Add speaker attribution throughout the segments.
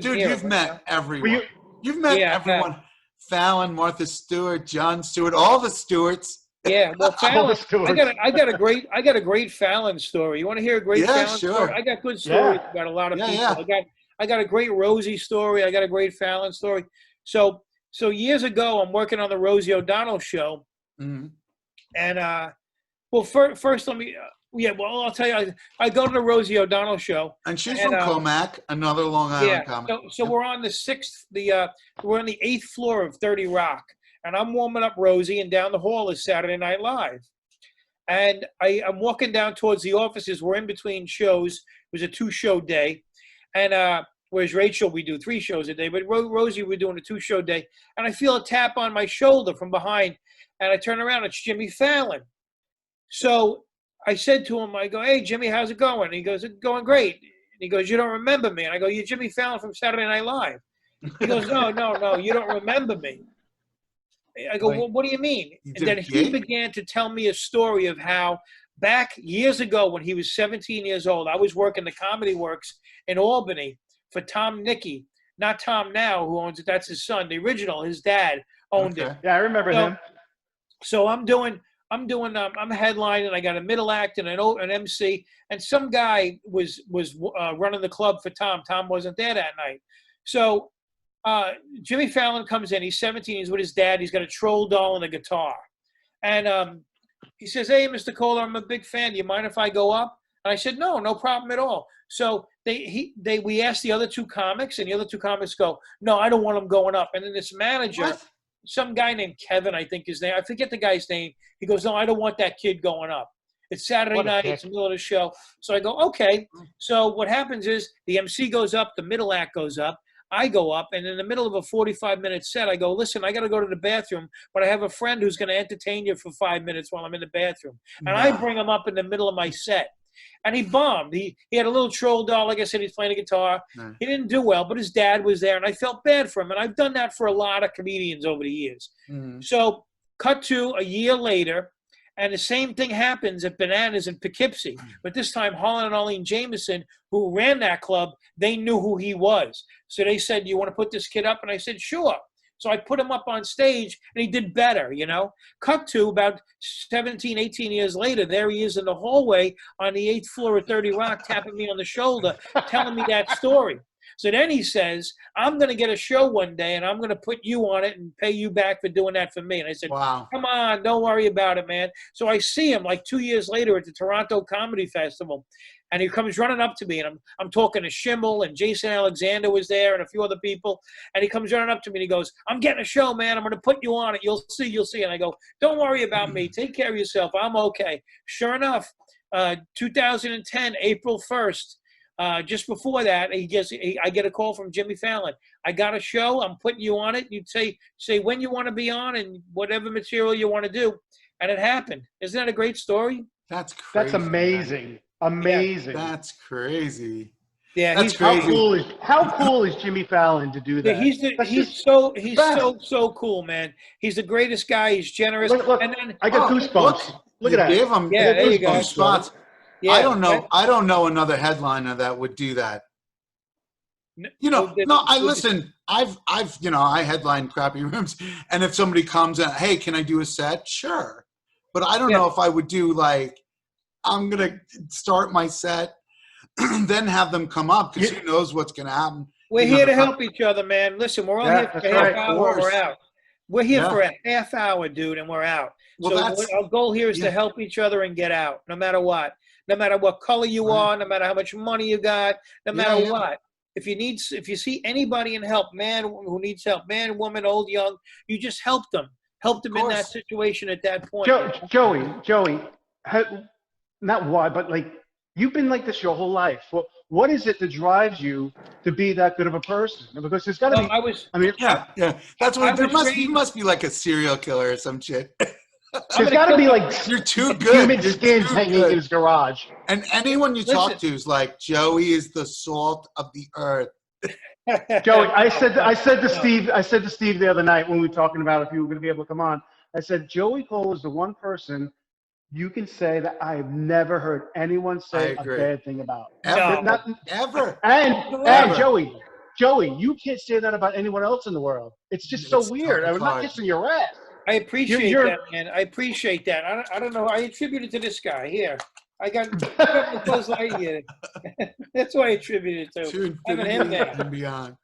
Speaker 1: Dude,
Speaker 2: hear
Speaker 1: you've
Speaker 2: him,
Speaker 1: met everyone. You've met
Speaker 2: Yeah,
Speaker 1: everyone. Fallon, Martha Stewart, Jon Stewart, all the Stewarts.
Speaker 2: Yeah, well,
Speaker 3: All the
Speaker 2: Fallon,
Speaker 3: Stewarts.
Speaker 2: I got a great Fallon story. You want to hear a great
Speaker 1: Yeah,
Speaker 2: Fallon story?
Speaker 1: sure.
Speaker 2: I got good
Speaker 3: Yeah.
Speaker 2: stories about a lot of
Speaker 1: Yeah,
Speaker 2: people.
Speaker 1: yeah.
Speaker 2: I got a great Rosie story. I got a great Fallon story. So years ago, I'm working on the Rosie O'Donnell show,
Speaker 1: Mhm.
Speaker 2: and well, first let me well, I'll tell you, I go to the Rosie O'Donnell show,
Speaker 1: And she's
Speaker 2: and
Speaker 1: from Comac, another Long
Speaker 2: yeah,
Speaker 1: Island comic.
Speaker 2: so we're on we're on the 8th floor of 30 Rock, and I'm warming up Rosie, and down the hall is Saturday Night Live. And I'm walking down towards the offices. We're in between shows. It was a 2-show day. And whereas Rachel, we do 3 shows a day. But Rosie, we're doing a 2-show day. And I feel a tap on my shoulder from behind. And I turn around. It's Jimmy Fallon. So I said to him, I go, "Hey, Jimmy, how's it going?" And he goes, "It's going great." And he goes, "You don't remember me?" And I go, "You're Jimmy Fallon from Saturday Night Live." He goes, No, you don't remember me." I go, "Well, what do you mean?" And then he began to tell me a story of how back years ago when he was 17 years old, I was working the Comedy Works in Albany for Tom Nicky, not Tom now, who owns it. That's his son. The original, his dad owned it.
Speaker 3: Yeah, I remember him.
Speaker 2: So I'm headlining. I got a middle act and an MC, and some guy was running the club for Tom. Tom wasn't there that night. So Jimmy Fallon comes in. He's 17. He's with his dad. He's got a troll doll and a guitar. And he says, "Hey, Mr. Kola, I'm a big fan. Do you mind if I go up?" And I said, No problem at all. So we asked the other 2 comics, and the other 2 comics go, "No, I don't want him going up." And then this manager, some guy named Kevin, I think his name, I forget the guy's name. He goes, "No, I don't want that kid going up. It's Saturday night. It's the middle of the show." So I go, "Okay." So what happens is the MC goes up, the middle act goes up. I go up, and in the middle of a 45-minute set, I go, "Listen, I got to go to the bathroom, but I have a friend who's going to entertain you for 5 minutes while I'm in the bathroom." And I bring him up in the middle of my set. And he bombed. He had a little troll doll. Like I said, he's playing a guitar. He didn't do well, but his dad was there, and I felt bad for him. And I've done that for a lot of comedians over the years. So cut to a year later, and the same thing happens at Bananas in Poughkeepsie. But this time, Holland and Arlene Jameson, who ran that club, they knew who he was. So they said, "You want to put this kid up?" And I said, "Sure." So I put him up on stage, and he did better, Cut to about 17, 18 years later, there he is in the hallway on the 8th floor of 30 Rock, tapping me on the shoulder, telling me that story. So then he says, "I'm going to get a show one day, and I'm going to put you on it and pay you back for doing that for me." And I said,
Speaker 1: Wow.
Speaker 2: "Come on, don't worry about it, man." So I see him like 2 years later at the Toronto Comedy Festival, and he comes running up to me, and I'm talking to Schimmel, and Jason Alexander was there, and a few other people, and he comes running up to me, and he goes, "I'm getting a show, man. I'm going to put you on it. You'll see." And I go, "Don't worry about me. Take care of yourself. I'm okay." Sure enough, 2010, April 1st, just before that, I get a call from Jimmy Fallon. "I got a show. I'm putting you on it. You'd say when you want to be on and whatever material you want to do." And it happened. Isn't that a great story?
Speaker 1: That's crazy.
Speaker 3: That's amazing. Man. Amazing.
Speaker 1: Yeah, that's crazy.
Speaker 2: Yeah,
Speaker 1: that's crazy.
Speaker 3: How cool is Jimmy Fallon to do that?
Speaker 2: Yeah, he's so cool, man. He's the greatest guy. He's generous.
Speaker 3: Look,
Speaker 2: and then
Speaker 3: I got goosebumps. Look at that.
Speaker 1: Gave him
Speaker 2: there you go.
Speaker 1: Goosebumps.
Speaker 2: Yeah,
Speaker 1: I don't know another headliner that would do that. Listen. I headline crappy rooms, and if somebody comes and, "Hey, can I do a set?" Sure, but I don't know if I would do I'm gonna start my set, then have them come up because who knows what's gonna happen.
Speaker 2: We're here to help each other, man. Listen, we're all here for a half hour. We're out. We're here for a half hour, dude, and we're out.
Speaker 1: Well,
Speaker 2: so our goal here is to help each other and get out, no matter what. No matter what color you are, no matter how much money you got, no matter what. If you see anybody in help, man who needs help, man, woman, old, young, you just help them. Help them in that situation at that point.
Speaker 3: Joey, not why, but you've been like this your whole life. What is it that drives you to be that good of a person? Because there's got to be.
Speaker 1: That's what you must be like a serial killer or some shit.
Speaker 3: There's got to be
Speaker 1: you're too good.
Speaker 3: Human skins hanging in his garage.
Speaker 1: And anyone you talk to is like, Joey is the salt of the earth.
Speaker 3: Joey, I said to Steve the other night when we were talking about if you were going to be able to come on, I said, Joey Kola is the one person you can say that I've never heard anyone say a bad thing about.
Speaker 1: Ever.
Speaker 3: Ever.
Speaker 1: Ever.
Speaker 3: And Joey, Joey, you can't say that about anyone else in the world. It's just so
Speaker 1: It's
Speaker 3: weird. I'm not kissing your ass.
Speaker 2: I appreciate
Speaker 3: You're-
Speaker 2: that, man. I appreciate that. I don't know. I attribute it to this guy here. I got the Buzz Lightyear. That's who I attribute it to. Having him there.
Speaker 1: And beyond.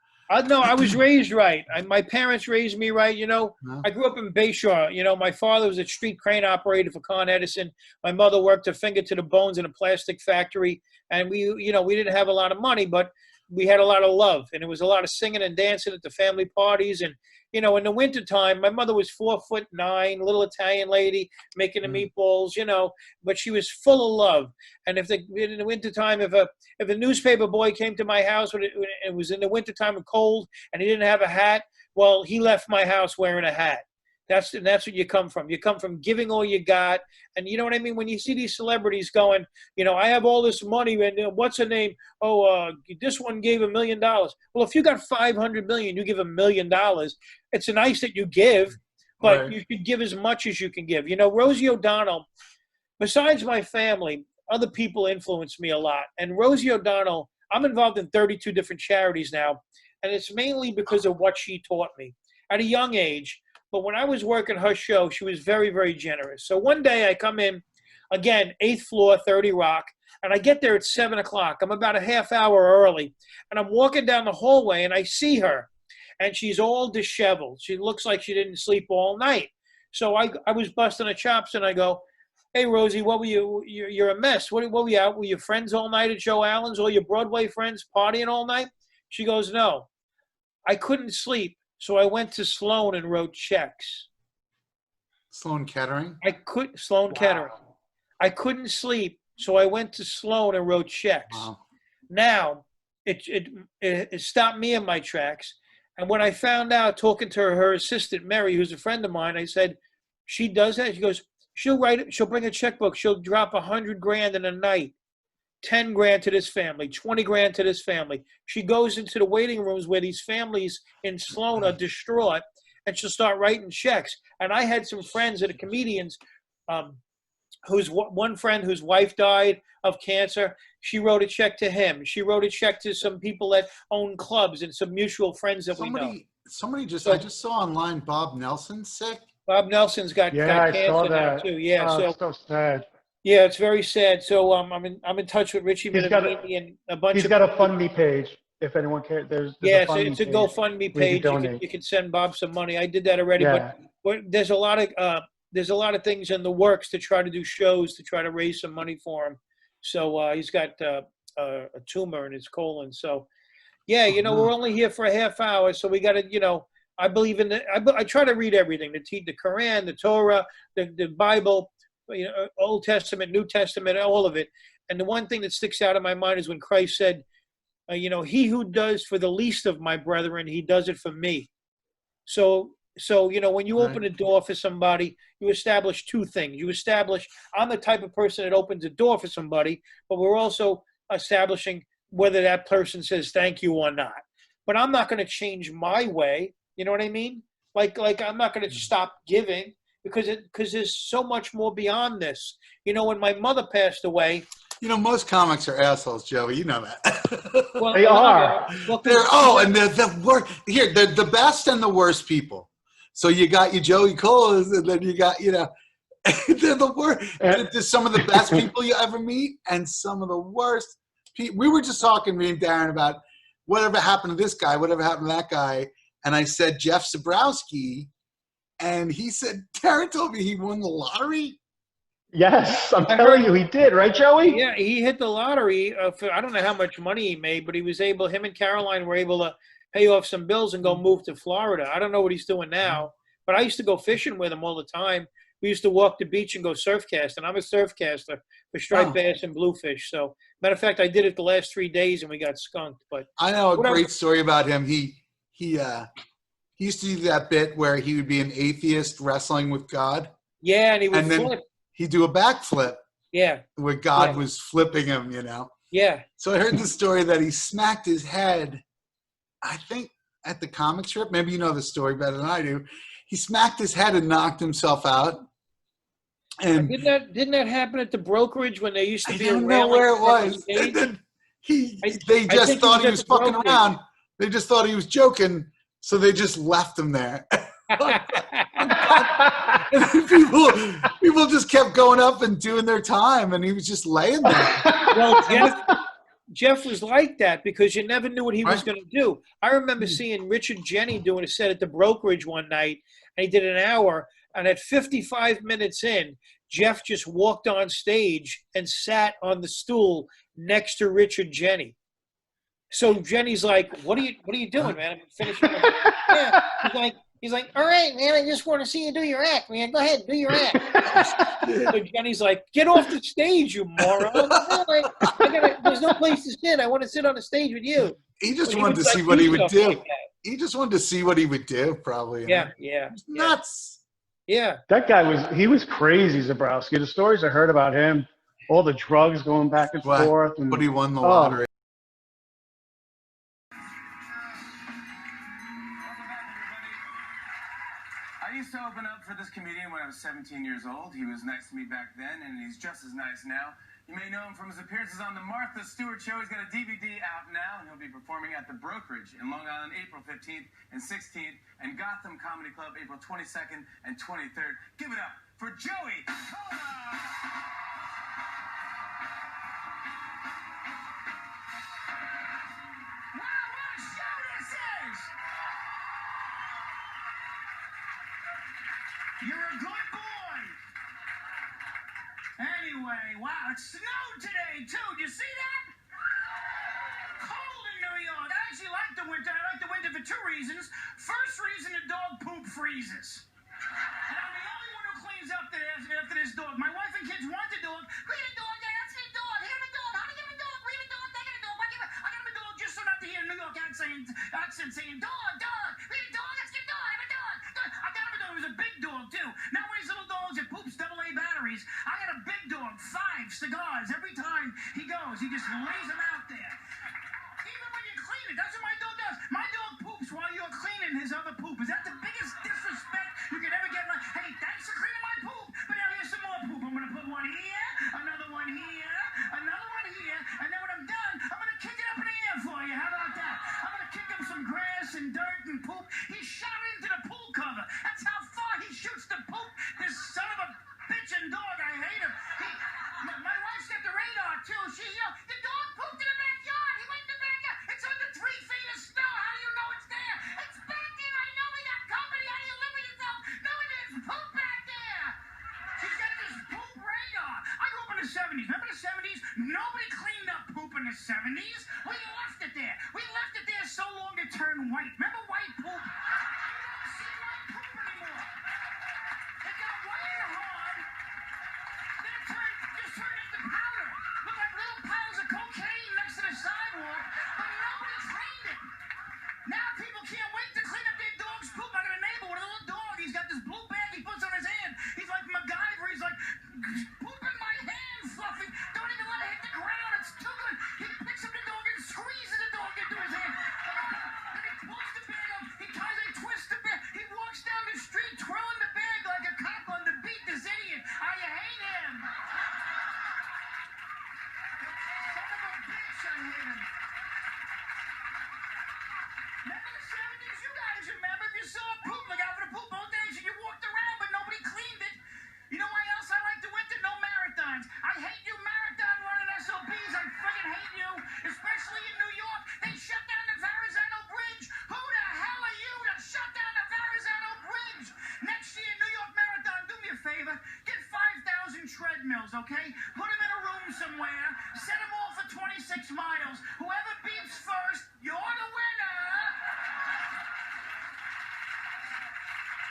Speaker 2: No, I was raised right. My parents raised me right. You know,
Speaker 1: Huh?
Speaker 2: I grew up in Bayshore. You know, my father was a street crane operator for Con Edison. My mother worked her finger to the bones in a plastic factory. And we didn't have a lot of money, but we had a lot of love. And it was a lot of singing and dancing at the family parties. And, you know, in the wintertime, my mother was 4'9", little Italian lady making the meatballs, you know, but she was full of love. And in the wintertime, if a newspaper boy came to my house when it was in the wintertime and cold and he didn't have a hat, well, he left my house wearing a hat. That's what you come from. You come from giving all you got. And you know what I mean? When you see these celebrities going, you know, I have all this money, and what's her name? Oh, this one gave $1 million. Well, if you got 500 million, you give $1 million. It's nice that you give, but
Speaker 1: Right.
Speaker 2: you should give as much as you can give. You know, Rosie O'Donnell, besides my family, other people influence me a lot. And Rosie O'Donnell, I'm involved in 32 different charities now, and it's mainly because of what she taught me at a young age. But when I was working her show, she was very, very generous. So one day I come in, again, 8th floor, 30 Rock, and I get there at 7 o'clock. I'm about a half hour early, and I'm walking down the hallway, and I see her, and she's all disheveled. She looks like she didn't sleep all night. So I was busting her chops, and I go, hey, Rosie, what were you? You're a mess. What were you out? Were your friends all night at Joe Allen's? All your Broadway friends partying all night? She goes, no. I couldn't sleep. So I went to Sloan and wrote checks.
Speaker 1: Sloan Kettering.
Speaker 2: Sloan Kettering. I couldn't sleep, so I went to Sloan and wrote checks.
Speaker 1: Wow.
Speaker 2: Now, it stopped me in my tracks. And when I found out, talking to her assistant, Mary, who's a friend of mine, I said, she does that? She goes, she'll bring a checkbook. She'll drop $100,000 in a night. 10 grand to this family, 20 grand to this family. She goes into the waiting rooms where these families in Sloan are distraught, and she'll start writing checks. And I had some friends that are comedians, one friend whose wife died of cancer. She wrote a check to him. She wrote a check to some people that own clubs and some mutual friends that we know.
Speaker 1: I just saw online Bob Nelson's sick.
Speaker 2: Bob Nelson's got
Speaker 3: I
Speaker 2: cancer
Speaker 3: saw
Speaker 2: now
Speaker 3: that.
Speaker 2: too. Yeah,
Speaker 3: Oh, so sad.
Speaker 2: yeah, it's very sad. So I'm in touch with Richie Minervini and a bunch of.
Speaker 3: He's got a FundMe page. If anyone cares, there's
Speaker 2: yeah,
Speaker 3: a FundMe
Speaker 2: it's a
Speaker 3: page
Speaker 2: GoFundMe
Speaker 3: where you
Speaker 2: page.
Speaker 3: can
Speaker 2: You
Speaker 3: donate.
Speaker 2: can send Bob some money. I did that already,
Speaker 3: Yeah.
Speaker 2: but there's a lot of things in the works to try to do shows to try to raise some money for him. So he's got a tumor in his colon. So yeah, you know, we're only here for a half hour, so we got to, you know, I believe in I try to read everything: the Quran, the Torah, the Bible, you know, Old Testament, New Testament, all of it. And the one thing that sticks out in my mind is when Christ said, you know, he who does for the least of my brethren, he does it for me. So you know, when you open a door for somebody, you establish two things. You establish, I'm the type of person that opens a door for somebody, but we're also establishing whether that person says thank you or not. But I'm not going to change my way. You know what I mean? Like I'm not going to stop giving because there's so much more beyond this. You know, when my mother passed away.
Speaker 1: You know, most comics are assholes, Joey. You know that.
Speaker 2: Well,
Speaker 3: They are.
Speaker 1: And they're the worst. Here, they're the best and the worst people. So you got your Joey Kolas, and then you got, you know, they're the worst. There's some of the best people you ever meet, and some of the worst people. We were just talking, me and Daren, about whatever happened to this guy, whatever happened to that guy. And I said Jeff Zabrowski, and he said, Daren told me he won the lottery.
Speaker 3: Yes, I'm telling you, he did, right, Joey?
Speaker 2: Yeah, he hit the lottery. For I don't know how much money he made, but he was able. Him and Caroline were able to pay off some bills and go move to Florida. I don't know what he's doing now, but I used to go fishing with him all the time. We used to walk the beach and go surf casting. I'm a surf caster for striped bass and bluefish. So, matter of fact, I did it the last 3 days and we got skunked. But
Speaker 1: I know a great story about him. He used to do that bit where he would be an atheist wrestling with God.
Speaker 2: Yeah, and he would flip.
Speaker 1: He'd do a backflip.
Speaker 2: Yeah.
Speaker 1: Where God was flipping him, you know.
Speaker 2: Yeah.
Speaker 1: So I heard the story that he smacked his head, I think, at the comic strip. Maybe you know the story better than I do. He smacked his head and knocked himself out. And
Speaker 2: didn't that happen at the brokerage when they used to be?
Speaker 1: I don't know where it was. They just thought he was fucking around. They just thought he was joking, so they just left him there. And people just kept going up and doing their time, and he was just laying there.
Speaker 2: Well, Jeff was like that because you never knew what he was
Speaker 1: Right.
Speaker 2: going to do. I remember seeing Richard Jenny doing a set at the Brokerage one night, and he did an hour, and at 55 minutes in, Jeff just walked on stage and sat on the stool next to Richard Jenny. So Jenny's like, "What are you doing, man? I'm finishing." Yeah. He's like, "All right, man. I just want to see you do your act, man. Go ahead, do your act." So Jenny's like, "Get off the stage, you moron! There's no place to sit. I want to sit on the stage with you."
Speaker 1: He just
Speaker 2: But
Speaker 1: wanted to
Speaker 2: would, like,
Speaker 1: see what he would
Speaker 2: stuff
Speaker 1: do.
Speaker 2: like that.
Speaker 1: He just wanted to see what he would do, probably.
Speaker 2: Yeah.
Speaker 1: He's nuts.
Speaker 2: Yeah.
Speaker 3: That guy was crazy, Zabrowski. The stories I heard about him, all the drugs going back and forth. And,
Speaker 1: but he won the lottery.
Speaker 4: I used to open up for this comedian when I was 17 years old. He was nice to me back then, and he's just as nice now. You may know him from his appearances on The Martha Stewart Show. He's got a DVD out now, and he'll be performing at the Brokerage in Long Island April 15th and 16th, and Gotham Comedy Club April 22nd and 23rd. Give it up for Joey Kola! Wow, what a show this is! You're a good boy. Anyway, wow, it snowed today, too. Did you see that? Cold in New York. I actually like the winter. I like the winter for two reasons. First reason, the dog poop freezes. And I'm the only one who cleans up after this dog. My wife and kids want the dog. Bring the dog, Dad. That's the dog. Here the dog. How do you get a dog? Bring the dog. Take the dog. I got him a dog just so not to hear New York accent saying, dog, dog. Bring the dog. Let's get a dog. Have a dog. I got him a dog. It was a big dog, too. Not one of these little dogs that poops AA batteries. I got a big dog, 5 cigars. Every time he goes, he just lays them out there. Even when you clean it, that's what my dog does. My dog poops while you're cleaning his other poop. Is that the biggest disrespect you could ever get? Like, hey, thanks for cleaning my poop, but now here's some more poop. I'm going to put one here, another one here, another one here, and then when I'm done, I'm going to kick it up in the air for you. How about that? I'm going to kick up some grass and dirt and poop. He shot into the pool cover. That's how far he shoots the poop. This son of a bitchin' dog, I hate him. My wife's got the radar, too. The dog pooped in the backyard. He went in the backyard. It's under 3 feet of snow. How do you know it's there? It's back there. I know we got company. How do you live with yourself? No, there's poop back there. She's got this poop radar. I grew up in the 70s. Remember the 70s? Nobody cleaned up poop in the 70s. We left it there. We left it there so long it turned white. Remember white poop? You don't see white poop anymore. It got white and hard. Then it just turned into powder. Looked like little piles of cocaine next to the sidewalk, but nobody cleaned it. Now people can't wait to clean up their dog's poop. I got a neighbor with a little dog. He's got this blue bag he puts on his hand. He's like MacGyver. He's like, poop in my hand, Fluffy. Don't even let it hit the ground. It's too good. He picks up the dog and squeezes the dog into his hand. Then he pulls the bag up. He ties and twists the bag. He walks down the street twirling the bag like a cop on to beat this idiot. I hate him. Son of a bitch, I hate him. Remember the 70s? You guys remember? If you saw poop, look out for the poop all day. So you walked around, but nobody cleaned it. You know why else I like the winter? No marathons. I hate you marathon running SOBs. I friggin' hate you. Especially in New York. They shut down the Verrazano Bridge. Who the hell are you to shut down the Verrazano Bridge? Next year, New York Marathon, do me a favor. Get 5,000 treadmills, okay? Put them in a room somewhere. Set them all for 26 miles. Whoever beats first, you're the winner.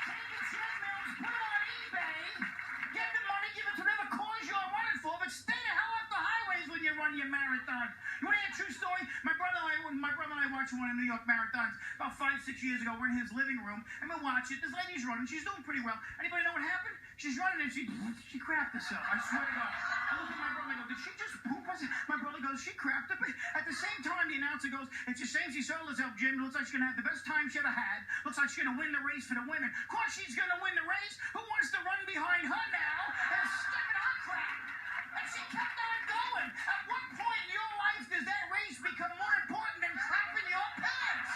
Speaker 4: Take the treadmills, put them on eBay. Get the money, give it to whatever cause you're running for, but stay the hell off the highways when you run your marathon. You want to hear a true story? My brother and I watched one of the New York marathons about 5-6 years ago. We're in his living room, and we watch it. This lady's running. She's doing pretty well. Anybody know what happened? She's running, and she crapped herself. I swear to God. I look at my brother and I go, did she just poop? My brother goes, she crapped her. At the same time, the announcer goes, it's a shame she sold herself, Jim. It looks like she's going to have the best time she ever had. Looks like she's going to win the race for the women. Of course she's going to win the race. Who wants to run behind her now and step in her crap? And she kept on going. At what point in your life does that race become more important than crapping your pants?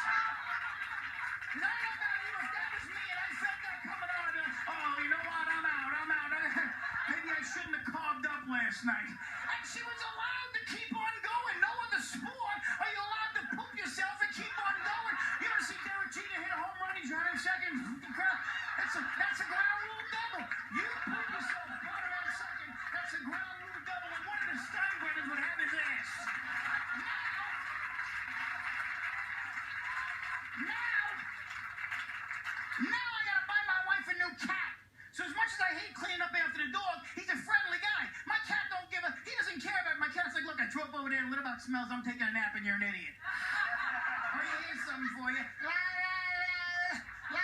Speaker 4: night. And she was allowed to keep on going. No other sport are you allowed to poop yourself and keep on going. You ever see Derek Jeter hit a home run? He's running second. That's a ground rule double. You poop yourself, got it on second. That's a ground rule double. And one of the Steinbrenners would have his ass. Now I gotta buy my wife a new cat. So as much as I hate cleaning up after the dog, he's a friendly guy. My cat he doesn't care about it. My cat's like, look, I drove over there, what about smells? I'm taking a nap and you're an idiot. Oh, yeah, here's something for you. La, la, la, la,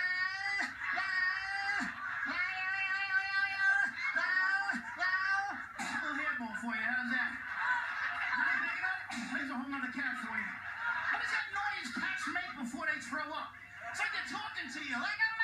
Speaker 4: la, la, la, la, la. A little hairball for you, how's that? Now you pick it up, here's a whole nother cat for you. What does that noise cats make before they throw up? It's like they're talking to you, like I'm